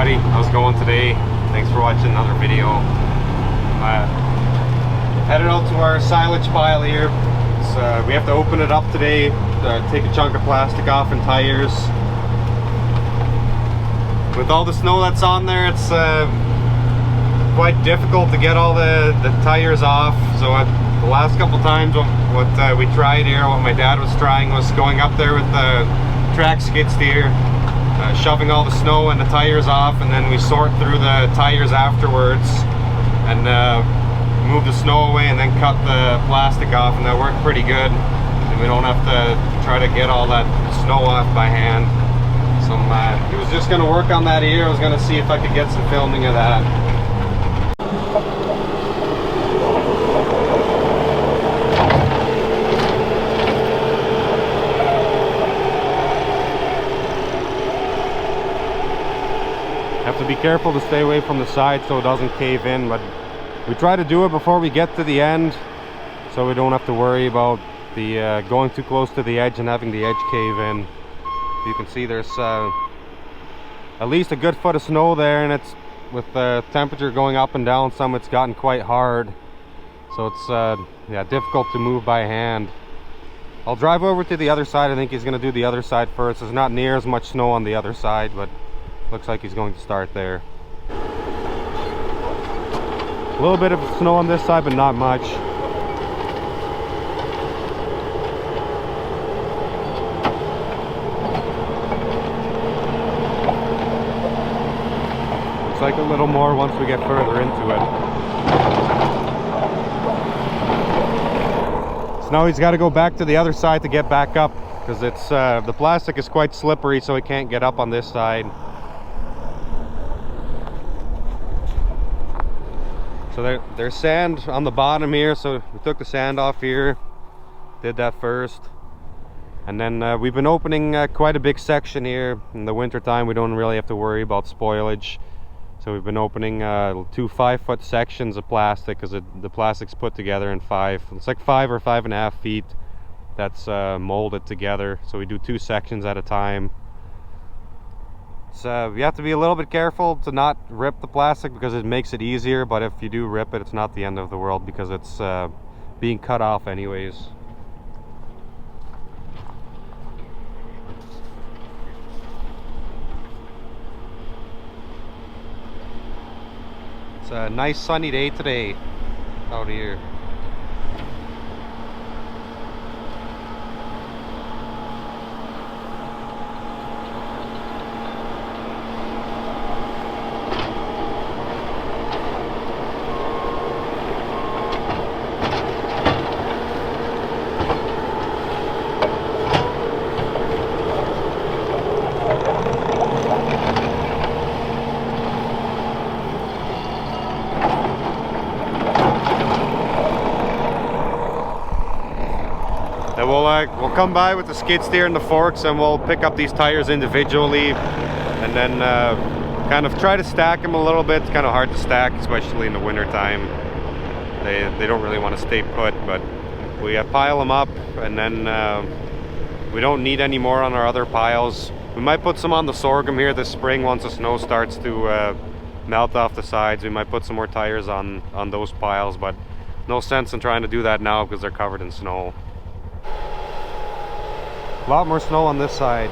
everybody, how's it going today? Thanks for watching another video. Headed out to our silage pile here. We have to open it up today, take a chunk of plastic off and tires. With all the snow that's on there, it's quite difficult to get all the tires off. So the last couple times what we tried here, what my dad was trying was going up there with the track skid steer, shoving all the snow and the tires off, and then we sort through the tires afterwards and move the snow away and then cut the plastic off, and that worked pretty good. And we don't have to try to get all that snow off by hand. So he was just going to work on that here. I was going to see if I could get some filming of that. Have to be careful to stay away from the side so it doesn't cave in, but we try to do it before we get to the end so we don't have to worry about the going too close to the edge and having the edge cave in. You can see there's at least a good foot of snow there, and it's with the temperature going up and down some, it's gotten quite hard, so it's yeah, difficult to move by hand. I'll drive over to the other side. I think he's going to do the other side first. There's not near as much snow on the other side, but looks like he's going to start there. A little bit of snow on this side, but not much. Looks like a little more once we get further into it. So now he's got to go back to the other side to get back up, because it's the plastic is quite slippery, so he can't get up on this side. So there's sand on the bottom here, so we took the sand off here, did that first, and then we've been opening quite a big section here. In the winter time we don't really have to worry about spoilage, so we've been opening 2 5-foot sections of plastic, because the plastic's put together in it's like 5 or 5.5 feet that's molded together, so we do 2 sections at a time. So you have to be a little bit careful to not rip the plastic, because it makes it easier, but if you do rip it, it's not the end of the world, because it's being cut off anyways. It's a nice sunny day today out here. We'll come by with the skid steer and the forks, and we'll pick up these tires individually, and then kind of try to stack them a little bit. It's kind of hard to stack, especially in the winter time. They don't really want to stay put, but we pile them up, and then we don't need any more on our other piles. We might put some on the sorghum here this spring once the snow starts to melt off the sides. We might put some more tires on those piles, but no sense in trying to do that now because they're covered in snow. A lot more snow on this side.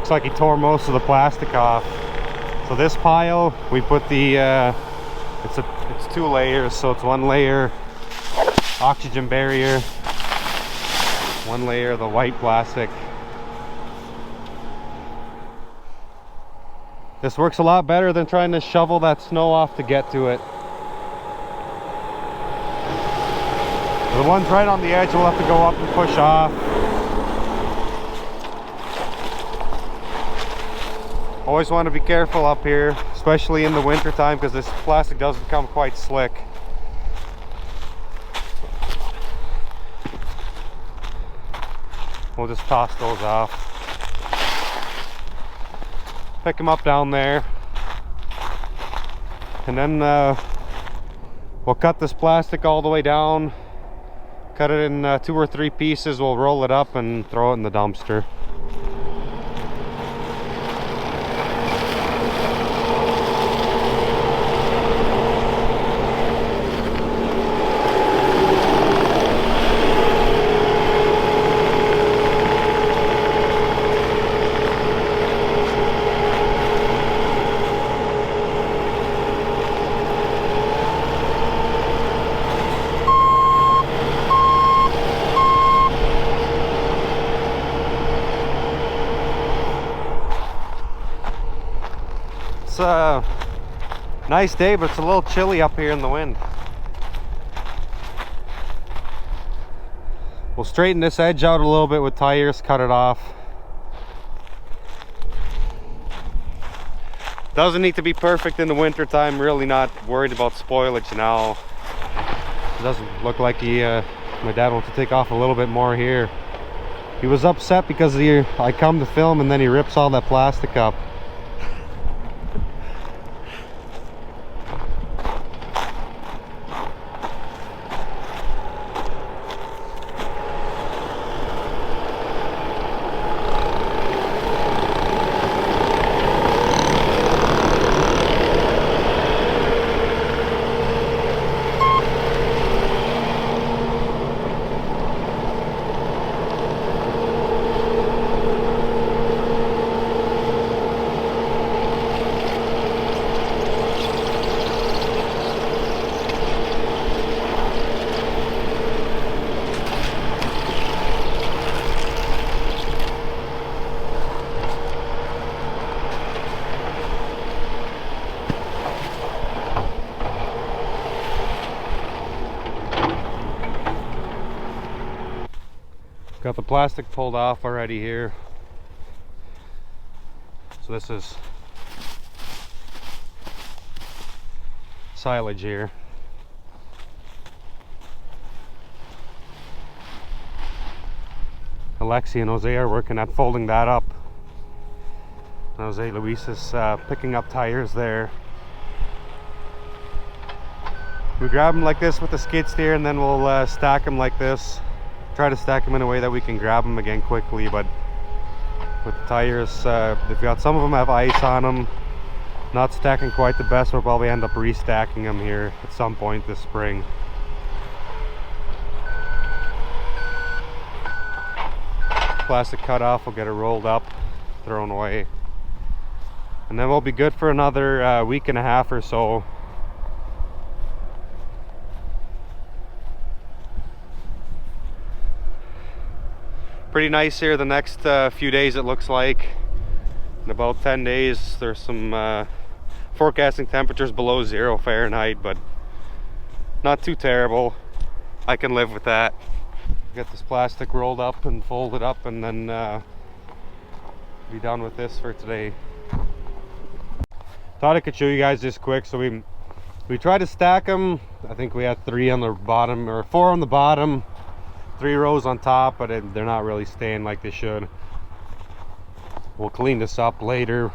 Looks like he tore most of the plastic off. So this pile, we put the, it's 2 layers, so it's 1 layer oxygen barrier, 1 layer of the white plastic. This works a lot better than trying to shovel that snow off to get to it. The ones right on the edge we'll have to go up and push off. Always want to be careful up here, especially in the winter time, because this plastic does become quite slick. We'll just toss those off. Pick them up down there. And then we'll cut this plastic all the way down. Cut it in 2 or 3 pieces. We'll roll it up and throw it in the dumpster. It's a nice day, but it's a little chilly up here in the wind. We'll straighten this edge out a little bit with tires, cut it off. Doesn't need to be perfect in the winter time. Really not worried about spoilage now. It doesn't look like my dad wants to take off a little bit more here. He was upset because I come to film and then he rips all that plastic up. Got the plastic pulled off already here. So this is silage here. Alexi and Jose are working at folding that up. Jose Luis is picking up tires there. We grab them like this with the skid steer, and then we'll stack them like this. Try to stack them in a way that we can grab them again quickly, but with the tires, they've got, some of them have ice on them. Not stacking quite the best. We'll probably end up restacking them here at some point this spring. Plastic cut off, we'll get it rolled up, thrown away, and then we'll be good for another week and a half or so. Pretty nice here the next few days, it looks like. In about 10 days there's some forecasting temperatures below 0 Fahrenheit, but not too terrible. I can live with that. Get this plastic rolled up and folded up, and then be done with this for today. Thought I could show you guys this quick. So we tried to stack them. I think we had 3 on the bottom, or 4 on the bottom, 3 rows on top, but they're not really staying like they should. We'll clean this up later.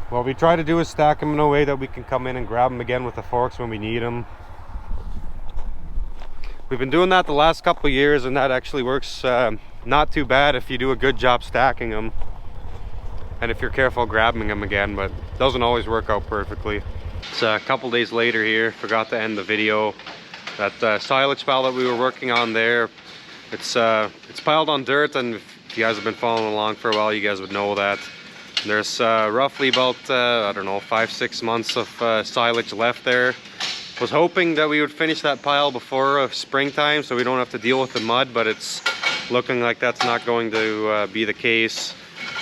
What we try to do is stack them in a way that we can come in and grab them again with the forks when we need them. We've been doing that the last couple of years, and that actually works not too bad if you do a good job stacking them, and if you're careful grabbing them again, but it doesn't always work out perfectly. It's a couple days later here. Forgot to end the video. That silage pile that we were working on there, it's piled on dirt, and If you guys have been following along for a while, you guys would know that. There's roughly about, I don't know, 5-6 months of silage left there. Was hoping that we would finish that pile before springtime so we don't have to deal with the mud, but it's looking like that's not going to be the case.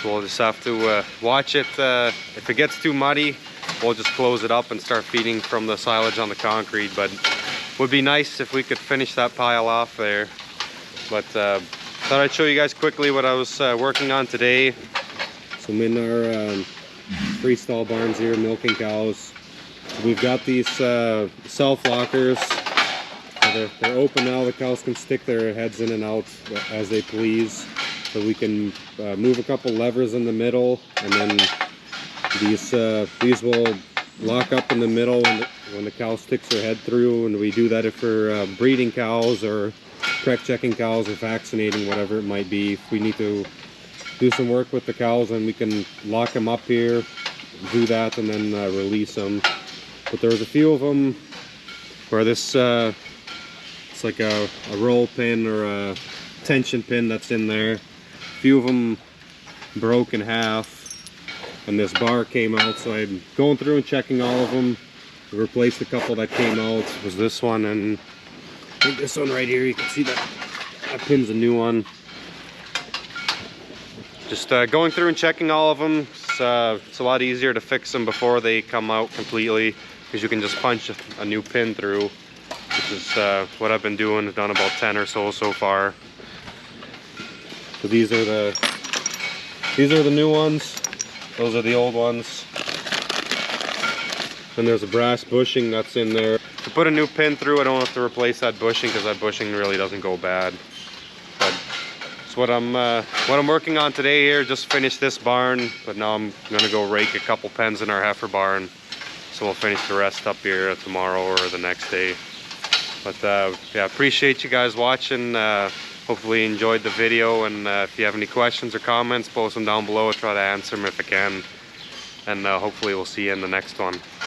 So we'll just have to watch it. If it gets too muddy, we'll just close it up and start feeding from the silage on the concrete. But it would be nice if we could finish that pile off there. But thought I'd show you guys quickly what I was working on today. So I'm in our freestall barns here, milking cows. We've got these self lockers. They're open now. The cows can stick their heads in and out as they please. So we can move a couple levers in the middle, and then these will lock up in the middle when the cow sticks her head through. And we do that if we're breeding cows or correct checking cows or vaccinating, whatever it might be. If we need to do some work with the cows, and we can lock them up here, do that, and then release them. But there's a few of them where this it's like a roll pin or a tension pin that's in there. A few of them broke in half, and this bar came out, so I'm going through and checking all of them. We replaced a couple that came out. It was this one, and I think this one right here, you can see that pin's a new one. Just going through and checking all of them. It's a lot easier to fix them before they come out completely, because you can just punch a new pin through, which is what I've been doing. I've done about 10 or so far. So these are the new ones. Those are the old ones. And there's a brass bushing that's in there. To put a new pin through, I don't have to replace that bushing, because that bushing really doesn't go bad. But it's what I'm working on today here. Just finished this barn, but now I'm gonna go rake a couple pens in our heifer barn. So we'll finish the rest up here tomorrow or the next day. But yeah, appreciate you guys watching. Hopefully you enjoyed the video, and if you have any questions or comments, post them down below. I'll try to answer them if I can. And hopefully we'll see you in the next one.